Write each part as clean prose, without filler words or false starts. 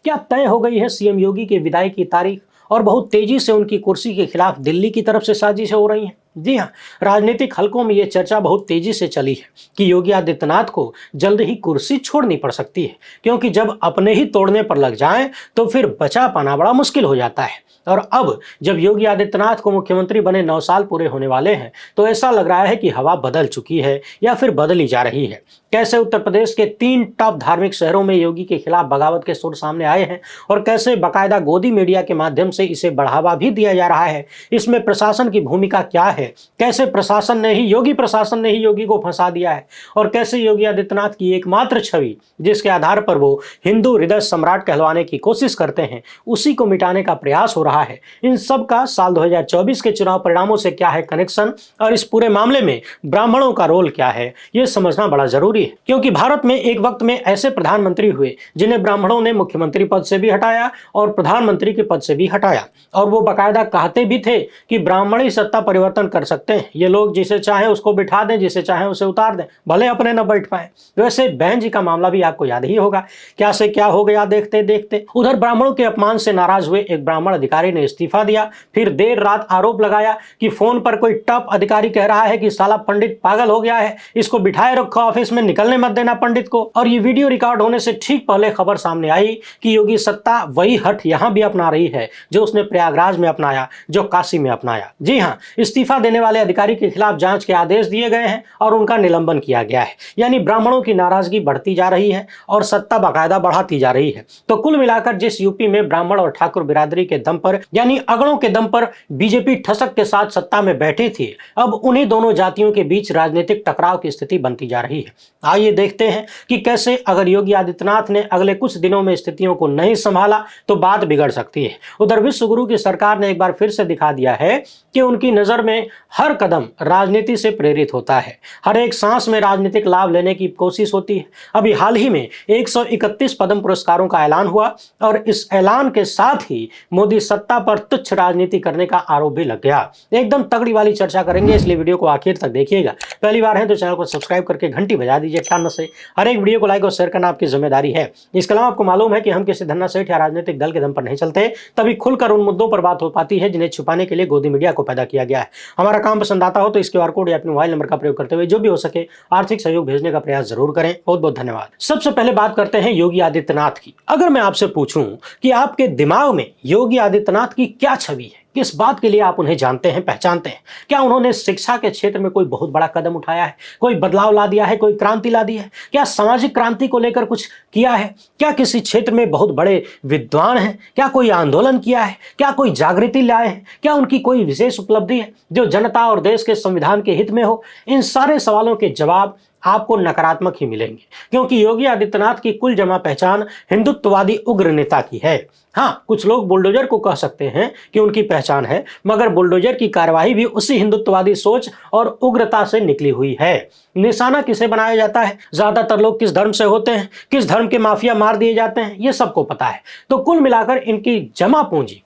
क्या तय हो गई है सीएम योगी के विदाई की तारीख और बहुत तेजी से उनकी कुर्सी के खिलाफ दिल्ली की तरफ से साजिशें हो रही हैं? जी हाँ, राजनीतिक हलकों में यह चर्चा बहुत तेजी से चली है कि योगी आदित्यनाथ को जल्द ही कुर्सी छोड़नी पड़ सकती है, क्योंकि जब अपने ही तोड़ने पर लग जाएं तो फिर बचा पाना बड़ा मुश्किल हो जाता है। और अब जब योगी आदित्यनाथ को मुख्यमंत्री बने 9 साल पूरे होने वाले हैं, तो ऐसा लग रहा है कि हवा बदल चुकी है या फिर बदली जा रही है। कैसे उत्तर प्रदेश के 3 टॉप धार्मिक शहरों में योगी के खिलाफ बगावत के सुर सामने आए हैं और कैसे बाकायदा गोदी मीडिया के माध्यम से इसे बढ़ावा भी दिया जा रहा है, इसमें प्रशासन की भूमिका क्या है, कैसे प्रशासन ने ही योगी को फंसा दिया है और कैसे योगी आदित्यनाथ की एकमात्र छवि जिसके आधार पर वो हिंदू हृदय सम्राट कहलवाने की कोशिश करते हैं, उसी को मिटाने का प्रयास हो रहा है। इन सब का साल 2024 के चुनाव परिणामों से क्या है कनेक्शन और इस पूरे मामले में ब्राह्मणों का रोल क्या है, ये समझना बड़ा जरूरी है। क्योंकि भारत में एक वक्त में ऐसे प्रधानमंत्री हुए जिन्हें ब्राह्मणों ने मुख्यमंत्री पद से भी हटाया और प्रधानमंत्री के पद से भी हटाया, और वो बाकायदा कहते भी थे कि ब्राह्मण ही सत्ता परिवर्तन कर सकते हैं, ये लोग जिसे चाहे उसको बिठा दें, जिसे चाहे उसे उतार दें, भले अपने न बैठ पाए। वैसे बहन जी का मामला भी आपको याद ही होगा, क्या से क्या हो गया देखते देखते। उधर ब्राह्मणों के अपमान से नाराज हुए एक ब्राह्मण अधिकारी ने इस्तीफा दिया, फिर देर रात आरोप लगाया कि फोन पर कोई टॉप अधिकारी कह रहा है कि साला पंडित पागल हो गया है, इसको बिठाए रखो ऑफिस में, निकलने मत देना पंडित को। और ये वीडियो रिकॉर्ड होने से ठीक पहले खबर सामने आई कि योगी सत्ता वही हट यहां भी अपना रही है जो उसने प्रयागराज में अपनाया, जो काशी में अपनाया। जी हां, इस्तीफा देने वाले अधिकारी के खिलाफ जांच के आदेश दिए गए हैं और उनका निलंबन किया गया है। यानी ब्राह्मणों की नाराजगी बढ़ती जा रही है और सत्ता बाकायदा बढ़ाती जा रही है। तो कुल मिलाकर जिस यूपी में ब्राह्मण और ठाकुर बिरादरी के दम पर, यानी अगड़ों के दम पर बीजेपी ठसक के साथ सत्ता में बैठी थी, अब उन्हीं दोनों जातियों के बीच राजनीतिक टकराव की स्थिति बनती जा रही है। आइए देखते हैं कि कैसे अगर योगी आदित्यनाथ ने अगले कुछ दिनों में स्थितियों को नहीं संभाला तो बात बिगड़ सकती है। उधर विश्व गुरु की सरकार ने एक बार फिर से दिखा दिया है कि उनकी नजर में हर कदम राजनीति से प्रेरित होता है, हर एक सांस में राजनीतिक लाभ लेने की कोशिश होती है। अभी हाल ही में 131 पद्म पुरस्कारों का ऐलान हुआ और इस ऐलान के साथ ही मोदी सत्ता पर तुच्छ राजनीति करने का आरोप भी लग गया। एकदम तगड़ी वाली चर्चा करेंगे, इसलिए वीडियो को आखिर तक देखिएगा। पहली बार है तो चैनल को सब्सक्राइब करके घंटी बजा दीजिए कान से। हर एक वीडियो को लाइक और शेयर करना आपकी जिम्मेदारी है। इसके अलावा आपको मालूम है कि हम किसी धन्ना सेठ या राजनीतिक दल के दम पर नहीं चलते, तभी खुलकर उन मुद्दों पर बात हो पाती है जिन्हें छुपाने के लिए गोदी मीडिया को पैदा किया गया है। हमारा काम पसंद आता हो तो इस QR कोड या अपने मोबाइल नंबर का प्रयोग करते हुए जो भी हो सके आर्थिक सहयोग भेजने का प्रयास जरूर करें। बहुत बहुत धन्यवाद। सबसे पहले बात करते हैं योगी आदित्यनाथ की। अगर मैं आपसे पूछूं कि आपके दिमाग में योगी आदित्यनाथ की क्या छवि है, किस बात के लिए आप उन्हें जानते हैं, पहचानते हैं? क्या उन्होंने शिक्षा के क्षेत्र में कोई बहुत बड़ा कदम उठाया है, कोई बदलाव ला दिया है, कोई क्रांति ला दी है? क्या सामाजिक क्रांति को लेकर कुछ किया है? क्या किसी क्षेत्र में बहुत बड़े विद्वान हैं? क्या कोई आंदोलन किया है? क्या कोई जागृति लाए हैं? क्या उनकी कोई विशेष उपलब्धि है जो जनता और देश के संविधान के हित में हो? इन सारे सवालों के जवाब आपको नकारात्मक ही मिलेंगे, क्योंकि योगी आदित्यनाथ की कुल जमा पहचान हिंदुत्ववादी उग्र नेता की है। हाँ, कुछ लोग बुलडोजर को कह सकते हैं कि उनकी पहचान है, मगर बुलडोजर की कार्रवाई भी उसी हिंदुत्ववादी सोच और उग्रता से निकली हुई है। निशाना किसे बनाया जाता है, ज्यादातर लोग किस धर्म से होते हैं, किस धर्म के माफिया मार दिए जाते हैं, ये सबको पता है। तो कुल मिलाकर इनकी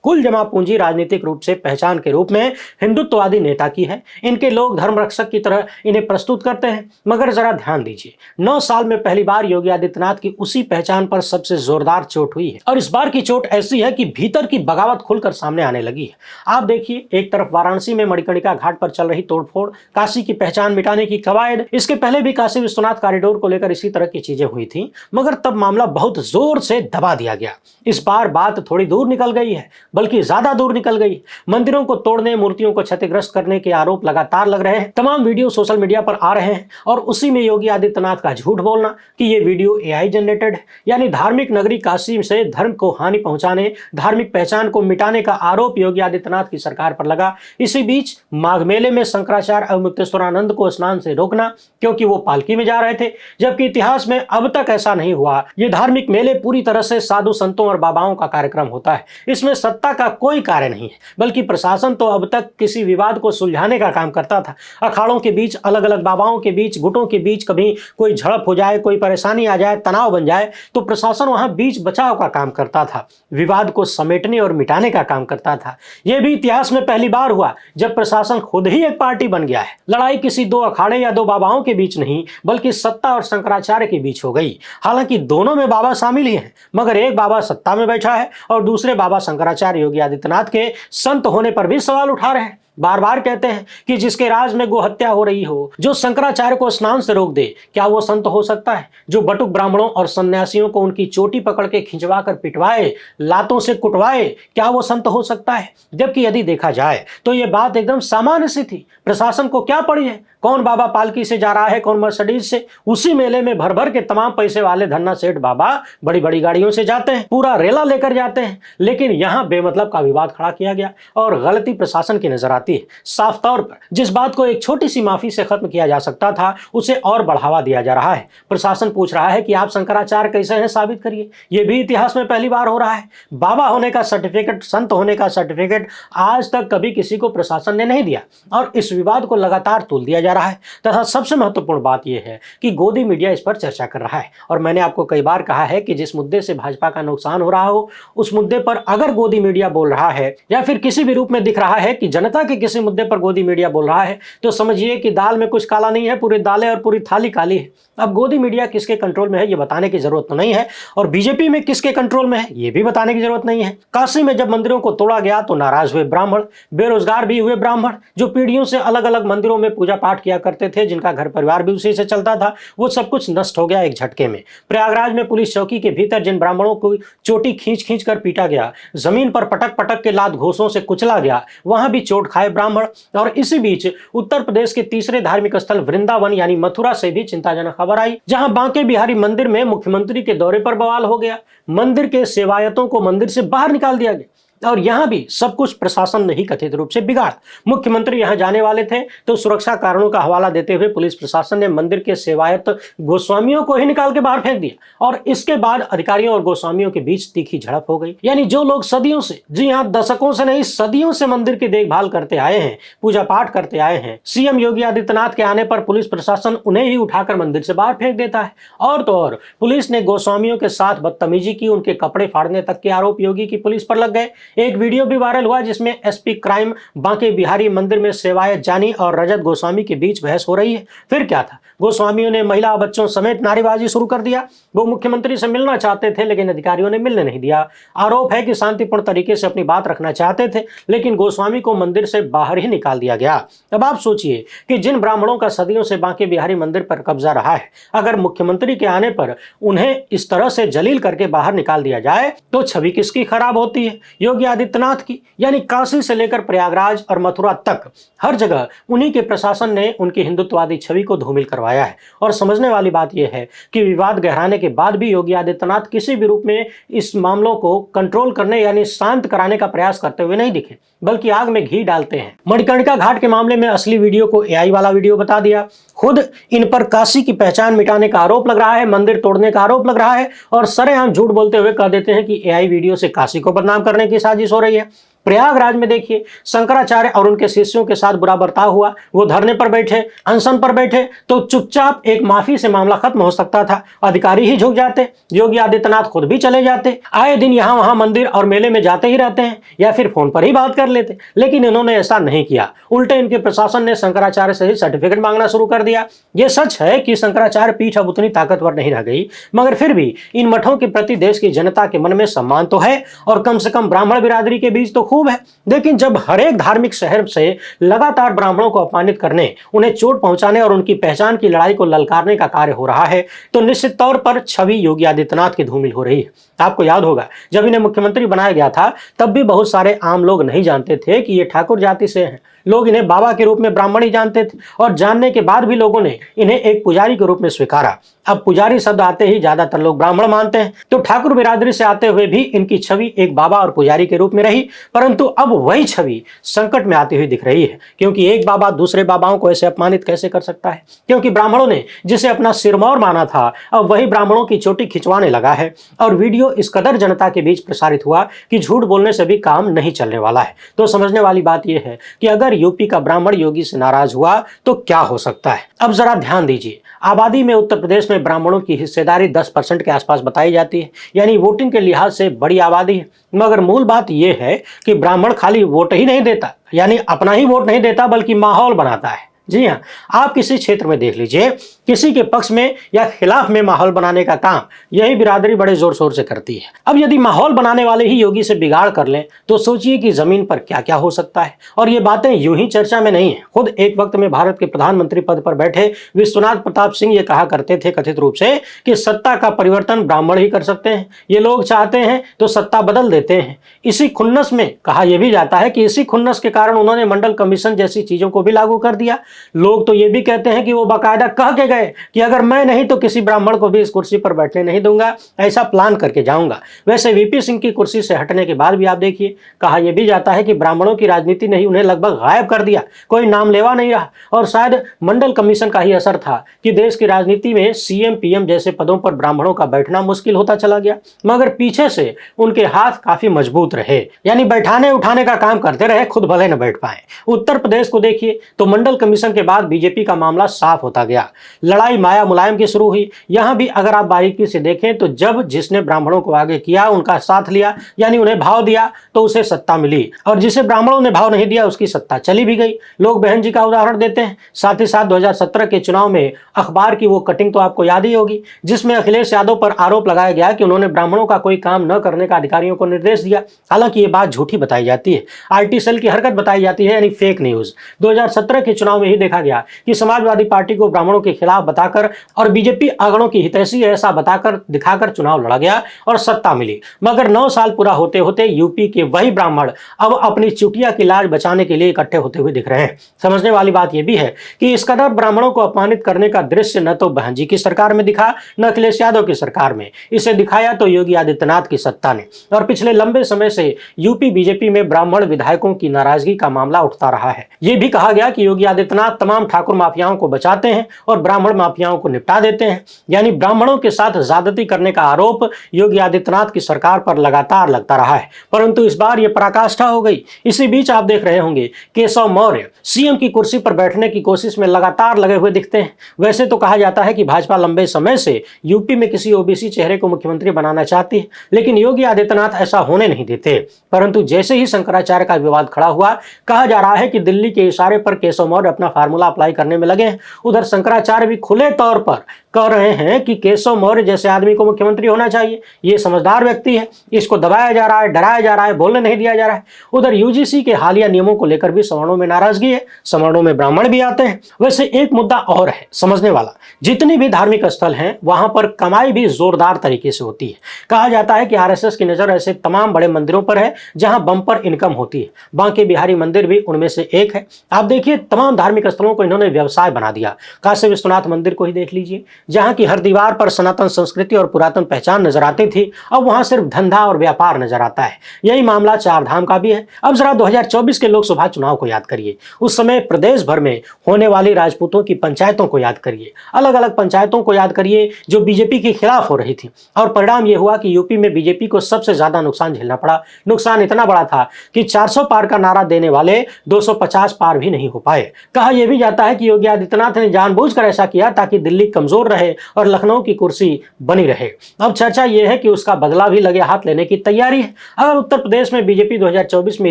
कुल जमा पूंजी राजनीतिक रूप से पहचान के रूप में हिंदुत्ववादी नेता की है। इनके लोग धर्म रक्षक की तरह इन्हें प्रस्तुत करते हैं, मगर जरा ध्यान दीजिए, 9 साल में पहली बार योगी आदित्यनाथ की उसी पहचान पर सबसे जोरदार चोट हुई है। और इस बार की चोट ऐसी है कि भीतर की बगावत खुलकर सामने आने लगी है। आप देखिए, एक तरफ वाराणसी में मणिकर्णिका घाट पर चल रही तोड़फोड़, काशी की पहचान मिटाने की कवायद, इसके पहले भी काशी विश्वनाथ कॉरिडोर को लेकर इसी तरह की चीजें हुई थी, मगर तब मामला बहुत जोर से दबा दिया गया। इस बार बात थोड़ी दूर निकल गई है, बल्कि ज्यादा दूर निकल गई। मंदिरों को तोड़ने, मूर्तियों को क्षतिग्रस्त करने के आरोप लगातार लग रहे हैं। तमाम वीडियो सोशल मीडिया पर आ रहे हैं और उसी में योगी आदित्यनाथ का झूठ बोलना कि ये वीडियो AI जनरेटेड है, यानी धार्मिक नगरी काशी से धर्म को हानि पहुंचाने, धार्मिक पहचान को मिटाने का आरोप योगी आदित्यनाथ की सरकार पर लगा। इसी बीच माघ मेले में शंकराचार्य और मुक्तेश्वरानंद को स्नान से रोकना, क्योंकि वो पालकी में जा रहे थे, जबकि इतिहास में अब तक ऐसा नहीं हुआ। ये धार्मिक मेले पूरी तरह से साधु संतों और बाबाओं का कार्यक्रम होता है, इसमें सत्ता का कोई कार्य नहीं है, बल्कि प्रशासन तो अब तक किसी विवाद को सुलझाने का काम करता था। अखाड़ों के बीच, अलग अलग बाबाओं के बीच, गुटों के बीच कभी कोई झड़प हो जाए, कोई परेशानी आ जाए, तनाव बन जाए, तो प्रशासन वहां बीच बचाव का काम करता था, विवाद को समेटने और मिटाने का काम करता था। यह भी इतिहास में पहली बार हुआ जब प्रशासन खुद ही एक पार्टी बन गया है। लड़ाई किसी दो अखाड़े या दो बाबाओं के बीच नहीं, बल्कि सत्ता और शंकराचार्य के बीच हो गई। हालांकि दोनों में बाबा शामिल ही हैं, मगर एक बाबा सत्ता में बैठा है और दूसरे बाबा शंकराचार्य योगी आदित्यनाथ के संत होने पर भी सवाल उठा रहे हैं। बार बार कहते हैं कि जिसके राज में गोहत्या हो रही हो, जो शंकराचार्य को स्नान से रोक दे, क्या वो संत हो सकता है? जो बटुक ब्राह्मणों और सन्यासियों को उनकी चोटी पकड़ के खिंचवा कर पिटवाए, लातों से कुटवाए, क्या वो संत हो सकता है? जबकि यदि देखा जाए तो ये बात एकदम सामान्य सी थी। प्रशासन को क्या पड़ी है? कौन बाबा पालकी से जा रहा है, कौन मर्सिडीज से? उसी मेले में भर भर के तमाम पैसे वाले धन्ना सेठ बाबा बड़ी बड़ी गाड़ियों से जाते हैं, पूरा रेला लेकर जाते हैं। लेकिन यहाँ बेमतलब का विवाद खड़ा किया गया और गलती प्रशासन की नजर आती है। साफ तौर पर जिस बात को एक छोटी सी माफी से खत्म किया जा सकता था, उसे और बढ़ावा दिया जा रहा है। प्रशासन पूछ रहा है कि आप शंकराचार्य कैसे हैं, साबित करिए। यह भी इतिहास में पहली बार हो रहा है। बाबा होने का सर्टिफिकेट, संत होने का सर्टिफिकेट आज तक कभी किसी को प्रशासन ने नहीं दिया और इस विवाद को लगातार तूल दिया जा रहा है। तथा सबसे महत्वपूर्ण बात यह है कि गोदी मीडिया इस पर चर्चा कर रहा है। और मैंने आपको कई बार कहा है कि जिस मुद्दे से भाजपा का नुकसान हो रहा हो, उस मुद्दे पर अगर गोदी मीडिया बोल रहा है या फिर किसी भी रूप में दिख रहा है कि जनता के किसी मुद्दे पर गोदी मीडिया बोल रहा है, तो समझिए कि दाल में कुछ काला नहीं है, पूरी दालें और पूरी थाली काली है। अब गोदी मीडिया किसके कंट्रोल में है ये बताने की जरूरत तो नहीं है, और बीजेपी में किसके कंट्रोल में है ये भी बताने की जरूरत नहीं है। काशी में जब मंदिरों को तोड़ा गया तो नाराज हुए ब्राह्मण, बेरोजगार भी हुए ब्राह्मण, जो पीढ़ियों से अलग अलग मंदिरों में पूजा पाठ किया करते थे, जिनका घर परिवार भी उसी से चलता था, वो सब कुछ नष्ट हो गया एक झटके में। प्रयागराज में पुलिस चौकी के भीतर जिन ब्राह्मणों को चोटी खींच खींच कर पीटा गया, जमीन पर पटक पटक के लात घोंसों से कुचला गया, वहां भी चोट खाए ब्राह्मण। और इसी बीच उत्तर प्रदेश के तीसरे धार्मिक स्थल वृंदावन यानी मथुरा से भी चिंताजनक खबर आई, जहां बांके बिहारी मंदिर में मुख्यमंत्री के दौरे पर बवाल हो गया। मंदिर के सेवायतों को मंदिर से बाहर निकाल दिया गया और यहां भी सब कुछ प्रशासन ने ही कथित रूप से बिगाड़ा। मुख्यमंत्री यहां जाने वाले थे तो सुरक्षा कारणों का हवाला देते हुए पुलिस प्रशासन ने मंदिर के सेवायत गोस्वामियों को ही निकाल के बाहर फेंक दिया और इसके बाद अधिकारियों और गोस्वामियों के बीच तीखी झड़प हो गई। यानी जो लोग सदियों से, जी हां दशकों से नहीं सदियों से मंदिर की देखभाल करते आए हैं, पूजा पाठ करते आए हैं, सीएम योगी आदित्यनाथ के आने पर पुलिस प्रशासन उन्हें ही उठाकर मंदिर से बाहर फेंक देता है। और तो और पुलिस ने गोस्वामियों के साथ बदतमीजी की, उनके कपड़े फाड़ने तक के आरोप योगी की पुलिस पर लग गए। एक वीडियो भी वायरल हुआ जिसमें एसपी क्राइम बांके बिहारी मंदिर में सेवायत जानी और रजत गोस्वामी के बीच बहस हो रही है। फिर क्या था, गोस्वामियों ने महिला बच्चों समेत नारेबाजी शुरू कर दिया। वो मुख्यमंत्री से मिलना चाहते थे लेकिन अधिकारियों ने मिलने नहीं दिया। आरोप है कि शांतिपूर्ण तरीके से अपनी बात रखना चाहते थे लेकिन गोस्वामी को मंदिर से बाहर ही निकाल दिया गया। अब आप सोचिए कि जिन ब्राह्मणों का सदियों से बांके बिहारी मंदिर पर कब्जा रहा है, अगर मुख्यमंत्री के आने पर उन्हें इस तरह से जलील करके बाहर निकाल दिया जाए तो छवि किसकी खराब होती है? योगी आदित्यनाथ की। यानी काशी से लेकर प्रयागराज और मथुरा तक हर जगह उन्हीं के प्रशासन ने उनकी हिंदुत्ववादी छवि को धूमिल करवाया है। और समझने वाली बात यह है कि विवाद गहराने के बाद भी योगी आदित्यनाथ किसी भी रूप में इस मामलों को कंट्रोल करने यानी शांत कराने का प्रयास करते हुए नहीं दिखे, बल्कि आग में घी डालते हैं। मणिकर्णिका घाट के मामले में असली वीडियो को एआई वाला वीडियो बता दिया। खुद इन पर काशी की पहचान मिटाने का आरोप लग रहा है, मंदिर तोड़ने का आरोप लग रहा है और सरेआम झूठ बोलते हुए कह देते हैं कि एआई वीडियो से काशी को बदनाम करने की साजिश हो रही है। प्रयागराज में देखिए शंकराचार्य और उनके शिष्यों के साथ बुरा बर्ताव हुआ, वो धरने पर बैठे, अनशन पर बैठे तो चुपचाप एक माफी से मामला खत्म हो सकता था। अधिकारी ही झुक जाते, योगी आदित्यनाथ खुद भी चले जाते, आए दिन यहां वहां मंदिर और मेले में जाते ही रहते हैं या फिर फोन पर ही बात कर लेते, लेकिन इन्होंने ऐसा नहीं किया। उल्टे इनके प्रशासन ने शंकराचार्य से ही सर्टिफिकेट मांगना शुरू कर दिया। यह सच है कि शंकराचार्य पीठ अब उतनी ताकतवर नहीं रह गई, मगर फिर भी इन मठों के प्रति देश की जनता के मन में सम्मान तो है और कम से कम ब्राह्मण बिरादरी के बीच तो खूब है। लेकिन जब हर एक धार्मिक शहर से लगातार ब्राह्मणों को अपमानित करने, उन्हें चोट पहुंचाने और उनकी पहचान की लड़ाई को ललकारने का कार्य हो रहा है तो निश्चित तौर पर छवि योगी आदित्यनाथ की धूमिल हो रही है। आपको याद होगा जब इन्हें मुख्यमंत्री बनाया गया था तब भी बहुत सारे आम लोग नहीं जानते थे कि ये ठाकुर जाति से हैं। लोग इन्हें बाबा के रूप में ब्राह्मण ही जानते थे और जानने के बाद भी लोगों ने इन्हें एक पुजारी के रूप में स्वीकारा। अब पुजारी शब्द आते ही ज्यादातर लोग ब्राह्मण मानते हैं, तो ठाकुर बिरादरी से आते हुए भी इनकी छवि एक बाबा और पुजारी के रूप में रही। परंतु अब वही छवि संकट में आती हुई दिख रही है, क्योंकि एक बाबा दूसरे बाबाओं को ऐसे अपमानित कैसे कर सकता है? क्योंकि ब्राह्मणों ने जिसे अपना सिरमौर माना था अब वही ब्राह्मणों की चोटी खिंचवाने लगा है और वीडियो इस कदर जनता के बीच प्रसारित हुआ कि झूठ बोलने से भी काम नहीं चलने वाला है। तो समझने वाली बात यह है कि अगर अगर यूपी का ब्राह्मण योगी से नाराज हुआ तो क्या हो सकता है। अब जरा ध्यान दीजिए, आबादी में उत्तर प्रदेश में ब्राह्मणों की हिस्सेदारी 10% के आसपास बताई जाती है, यानी वोटिंग के लिहाज से बड़ी आबादी है। मगर मूल बात यह है कि ब्राह्मण खाली वोट ही नहीं देता, यानी अपना ही वोट नहीं देता, बल्कि माहौल बनाता है। जी हाँ, आप किसी क्षेत्र में देख लीजिए, किसी के पक्ष में या खिलाफ में माहौल बनाने का काम यही बिरादरी बड़े जोर शोर से करती है। अब यदि माहौल बनाने वाले ही योगी से बिगाड़ कर लें तो सोचिए कि जमीन पर क्या क्या हो सकता है। और ये बातें यूं ही चर्चा में नहीं है, खुद एक वक्त में भारत के प्रधानमंत्री पद पर बैठे विश्वनाथ प्रताप सिंह ये कहा करते थे कथित रूप से कि सत्ता का परिवर्तन ब्राह्मण ही कर सकते हैं, ये लोग चाहते हैं तो सत्ता बदल देते हैं। इसी खुन्नस में कहा यह भी जाता है कि इसी खुन्नस के कारण उन्होंने मंडल कमीशन जैसी चीजों को भी लागू कर दिया। लोग तो ये भी कहते हैं कि वो बाकायदा कह के गए कि अगर मैं नहीं तो किसी ब्राह्मण को भी इस कुर्सी पर बैठने नहीं दूंगा, ऐसा प्लान करके जाऊंगा। वैसे वीपी सिंह की कुर्सी से हटने के बाद भी आप देखिए, कहा यह भी जाता है कि ब्राह्मणों की राजनीति ने ही उन्हें लगभग गायब कर दिया, कोई नाम लेवा नहीं रहा। और शायद मंडल कमीशन का ही असर था कि देश की राजनीति में सीएम पीएम जैसे पदों पर ब्राह्मणों का बैठना मुश्किल होता चला गया। मगर पीछे से उनके हाथ काफी मजबूत रहे, यानी बैठाने उठाने का काम करते रहे, खुद भले न बैठ पाए। उत्तर प्रदेश को देखिए तो मंडल कमीशन के बाद बीजेपी का मामला साफ होता गया, लड़ाई माया मुलायम की शुरू हुई। यहां भी अगर आप बारीकी से देखें तो जब जिसने ब्राह्मणों को आगे किया, उनका साथ लिया, यानी उन्हें भाव दिया, तो उसे सत्ता मिली, और जिसे ब्राह्मणों ने भाव नहीं दिया उसकी सत्ता चली भी गई। लोग बहन जी का उदाहरण देते हैं। साथ ही साथ 2017 के चुनाव में अखबार की वो कटिंग तो आपको याद ही होगी, जिसमें अखिलेश यादव पर आरोप लगाया गया कि उन्होंने ब्राह्मणों का कोई काम न करने का अधिकारियों को निर्देश दिया। हालांकि ये बात झूठी बताई जाती है, आईटी सेल की हरकत बताई जाती है, यानी फेक न्यूज। 2017 के चुनाव में ही देखा गया कि समाजवादी पार्टी को ब्राह्मणों के खिलाफ बताकर और बीजेपी अगड़ों की हितैषी ऐसा बताकर दिखाकर चुनाव लड़ा गया और सत्ता मिली। मगर 9 साल पूरा होते होते यूपी के वही ब्राह्मण अब अपनी चुटिया की लाज बचाने के लिए इकट्ठे होते हुए दिख रहे हैं। समझने वाली बात यह भी है कि इस कदर ब्राह्मणों को अपमानित करने का दृश्य न तो बहन जी की सरकार में दिखा, न अखिलेश यादव की सरकार में। इसे दिखाया तो योगी आदित्यनाथ की सत्ता ने। और पिछले लंबे समय से यूपी बीजेपी में ब्राह्मण विधायकों की नाराजगी का मामला उठता रहा है। यह भी कहा गया कि योगी आदित्यनाथ तमाम ठाकुर माफियाओं को बचाते हैं और ब्राह्मण माफियाओं को निपटा देते हैं, यानी ब्राह्मणों के साथ ज्यादती करने का आरोप योगी आदित्यनाथ की सरकार पर लगातार लगता रहा है। परंतु इस बार यह पराकाष्ठा हो गई। इसी बीच आप देख रहे होंगे केशव मौर्य सीएम की कुर्सी पर बैठने की कोशिश में लगातार लगे हुए दिखते हैं। वैसे तो कहा जाता है कि भाजपा लंबे समय से यूपी में किसी ओबीसी चेहरे को मुख्यमंत्री बनाना चाहती है, लेकिन योगी आदित्यनाथ ऐसा होने नहीं देते। परंतु जैसे ही शंकराचार्य का विवाद खड़ा हुआ, कहा जा रहा है कि दिल्ली के इशारे पर केशव मौर्य अपना फार्मूला अप्लाई करने में लगे हैं। उधर शंकराचार्य भी खुले तौर पर कह रहे हैं कि केशव मौर्य जैसे आदमी को मुख्यमंत्री होना चाहिए, ये समझदार व्यक्ति है, इसको दबाया जा रहा है, डराया जा रहा है, बोलने नहीं दिया जा रहा है। उधर यूजीसी के हालिया नियमों को लेकर भी सवर्णों में नाराजगी है, सवर्णों में ब्राह्मण भी आते हैं। वैसे एक मुद्दा और है समझने वाला, जितनी भी धार्मिक स्थल हैं वहां पर कमाई भी जोरदार तरीके से होती है। कहा जाता है कि आरएसएस की नजर ऐसे तमाम बड़े मंदिरों पर है जहां बम्पर इनकम होती है। बांके बिहारी मंदिर भी उनमें से एक है। आप देखिए तमाम धार्मिक स्थलों को इन्होंने व्यवसाय बना दिया। काशी विश्वनाथ मंदिर को ही देख लीजिए, जहां की हर दीवार पर सनातन संस्कृति और पुरातन पहचान नजर आती थी, अब वहां सिर्फ धंधा और व्यापार नजर आता है। यही मामला चार धाम का भी है। अब जरा 2024 के लोकसभा चुनाव को याद करिए। उस समय प्रदेश भर में होने वाली राजपूतों की पंचायतों को याद करिए, अलग अलग पंचायतों को याद करिए जो बीजेपी के खिलाफ हो रही थी। और परिणाम यह हुआ कि यूपी में बीजेपी को सबसे ज्यादा नुकसान झेलना पड़ा। नुकसान इतना बड़ा था कि 400 पार का नारा देने वाले 250 पार भी नहीं हो पाए। कहा यह भी जाता है कि योगी आदित्यनाथ ने जानबूझकर ऐसा किया ताकि दिल्ली कमजोर रहे और लखनऊ की कुर्सी बनी रहे। अब चर्चा यह है कि उसका बदला भी लगे हाथ लेने की तैयारी है। अगर उत्तर प्रदेश में बीजेपी 2024 में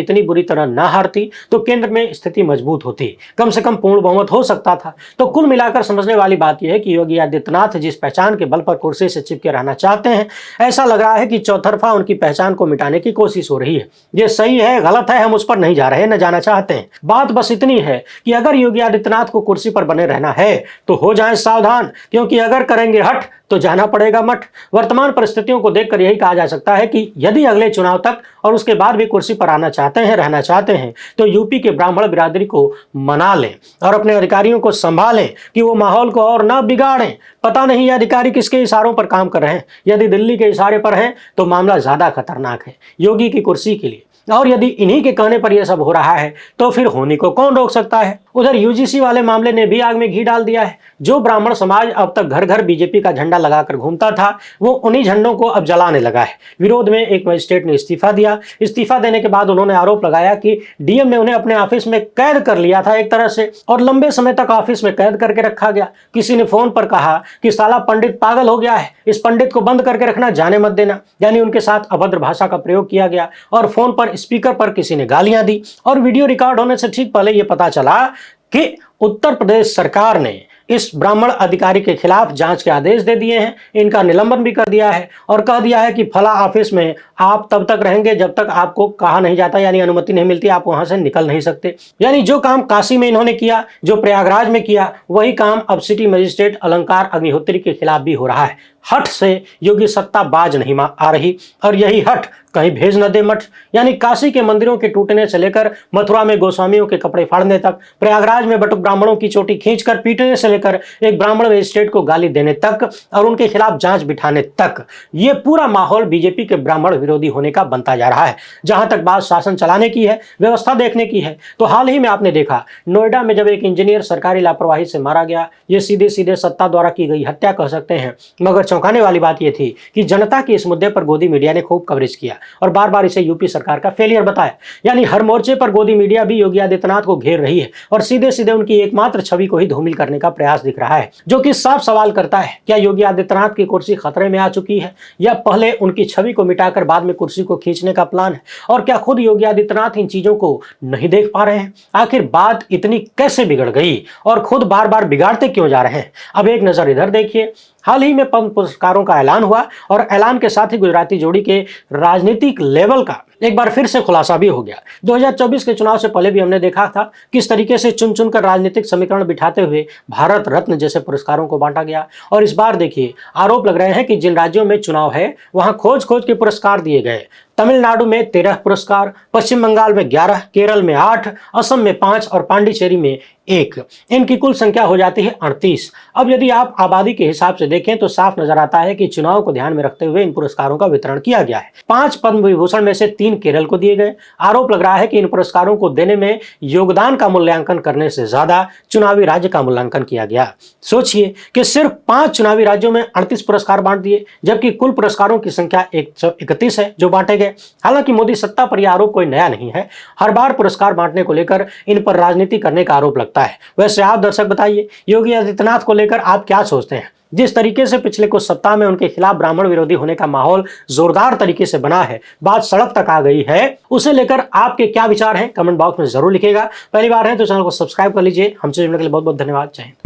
इतनी बुरी तरह ना हारती तो केंद्र में स्थिति मजबूत होती, कम से कम पूर्ण बहुमत हो सकता था। तो कुल मिलाकर समझने वाली बात यह है कि योगी आदित्यनाथ जिस पहचान के बल पर कुर्सी से चिपके रहना चाहते हैं, ऐसा लग रहा है कि चौतरफा उनकी पहचान को मिटाने की कोशिश हो रही है। ये सही है गलत है हम उस पर नहीं जा रहे, न जाना चाहते हैं। बात बस इतनी है कि अगर योगी आदित्यनाथ को कुर्सी पर बने रहना है तो हो जाएं सावधान, क्योंकि अगर करेंगे हट तो जाना पड़ेगा मठ। वर्तमान परिस्थितियों को देखकर यही कहा जा सकता है कि यदि अगले चुनाव तक और उसके बाद भी कुर्सी पर आना चाहते हैं, रहना चाहते हैं, तो यूपी के ब्राह्मण बिरादरी को मना लें और अपने अधिकारियों को संभालें कि वो माहौल को और न बिगाड़ें। पता नहीं ये अधिकारी किसके इशारों पर काम कर रहे हैं। यदि दिल्ली के इशारे पर हैं तो मामला ज्यादा खतरनाक है योगी की कुर्सी के लिए। और यदि इन्हीं के कहने पर यह सब हो रहा है तो फिर होने को कौन रोक सकता है। उधर यूजीसी वाले मामले ने भी आग में घी डाल दिया है। जो ब्राह्मण समाज अब तक घर घर बीजेपी का झंडा लगाकर घूमता था, वो उन्हीं झंडों को अब जलाने लगा है। विरोध में एक मजिस्ट्रेट ने इस्तीफा दिया। इस्तीफा देने के बाद उन्होंने आरोप लगाया कि डीएम ने उन्हें अपने ऑफिस में कैद कर लिया था एक तरह से, और लंबे समय तक ऑफिस में कैद करके रखा गया। किसी ने फोन पर कहा कि साला पंडित पागल हो गया है, इस पंडित को बंद करके रखना, जाने मत देना। यानी उनके साथ अभद्र भाषा का प्रयोग किया गया और फोन पर स्पीकर पर किसी ने गालियां दी। और वीडियो रिकॉर्ड होने से ठीक पहले यह पता चला कि उत्तर प्रदेश सरकार ने इस ब्राह्मण अधिकारी के खिलाफ जांच के आदेश दे दिए हैं, इनका निलंबन भी कर दिया है और कह दिया है कि फला ऑफिस में आप तब तक रहेंगे जब तक आपको कहा नहीं जाता, यानी अनुमति नहीं मिलती, आप वहां से निकल नहीं सकते। यानी जो काम काशी में इन्होंने किया, जो प्रयागराज में किया, वही काम अब सिटी मजिस्ट्रेट अलंकार अग्निहोत्री के खिलाफ भी हो रहा है। हट से योगी सत्ता बाज नहीं आ रही, और यही हट कहीं भेज न दे मठ। यानी काशी के मंदिरों के टूटने से लेकर मथुरा में गोस्वामियों के कपड़े फाड़ने तक, प्रयागराज में बटुक ब्राह्मणों की चोटी खींचकर पीटने से लेकर एक ब्राह्मण मजिस्ट्रेट को गाली देने तक और उनके खिलाफ जांच बिठाने तक, ये पूरा माहौल बीजेपी के ब्राह्मण विरोधी होने का बनता जा रहा है। जहां तक बात शासन चलाने की है, व्यवस्था देखने की है, तो हाल ही में आपने देखा नोएडा में जब एक इंजीनियर सरकारी लापरवाही से मारा गया, ये सीधे सीधे सत्ता द्वारा की गई हत्या कह सकते हैं। मगर चौंकाने वाली बात यह थी कि जनता की इस मुद्दे पर गोदी मीडिया ने खूब कवरेज किया और बार बार इसे यूपी सरकार का फेलियर बताया। यानी हर मोर्चे पर गोदी मीडिया भी योगी आदित्यनाथ को घेर रही है और सीधे सीधे उनकी एकमात्र छवि को ही धूमिल करने का प्रयास दिख रहा है, जो कि साफ सवाल करता है, क्या योगी आदित्यनाथ की कुर्सी खतरे में आ चुकी है, या पहले उनकी छवि को मिटाकर बाद में कुर्सी को खींचने का प्लान है? और क्या खुद योगी आदित्यनाथ इन चीजों को नहीं देख पा रहे हैं? आखिर बात इतनी कैसे बिगड़ गई और खुद बार बार बिगाड़ते क्यों जा रहे हैं? अब एक नजर इधर देखिए। हाल ही में पद्म पुरस्कारों का ऐलान हुआ और ऐलान के साथ ही गुजराती जोड़ी के राजनीतिक लेवल का एक बार फिर से खुलासा भी हो गया। 2024 के चुनाव से पहले भी हमने देखा था किस तरीके से चुन चुनकर राजनीतिक समीकरण बिठाते हुए भारत रत्न जैसे पुरस्कारों को बांटा गया। और इस बार देखिए, आरोप लग रहे हैं कि जिन राज्यों में चुनाव है वहां खोज खोज के पुरस्कार दिए गए। तमिलनाडु में 13 पुरस्कार, पश्चिम बंगाल में 11, केरल में 8, असम में 5 और पांडिचेरी में 1। इनकी कुल संख्या हो जाती है 38। अब यदि आप आबादी के हिसाब से देखें तो साफ नजर आता है कि चुनाव को ध्यान में रखते हुए इन पुरस्कारों का वितरण किया गया है। 5 पद्म विभूषण में से 3 केरल को दिए गए। आरोप लग रहा है कि इन पुरस्कारों को देने में योगदान का मूल्यांकन करने से ज्यादा चुनावी राज्य का मूल्यांकन किया गया। सोचिए कि सिर्फ 5 चुनावी राज्यों में 38 पुरस्कार बांट दिए, जबकि कुल पुरस्कारों की संख्या 131 है जो बांटे गए। हालांकि मोदी सत्ता पर यह आरोप कोई नया नहीं है, हर बार पुरस्कार बांटने को लेकर इन पर राजनीति करने का आरोप लगता है। वैसे आप दर्शक बताइए, योगी आदित्यनाथ को लेकर आप क्या सोचते हैं? जिस तरीके से पिछले कुछ सप्ताह में उनके खिलाफ ब्राह्मण विरोधी होने का माहौल जोरदार तरीके से बना है, बात सड़क तक आ गई है, उसे लेकर आपके क्या विचार हैं कमेंट बॉक्स में जरूर लिखिएगा। पहली बार है तो चैनल को सब्सक्राइब कर लीजिए। हमसे जुड़ने के लिए बहुत बहुत धन्यवाद। जय हिंद।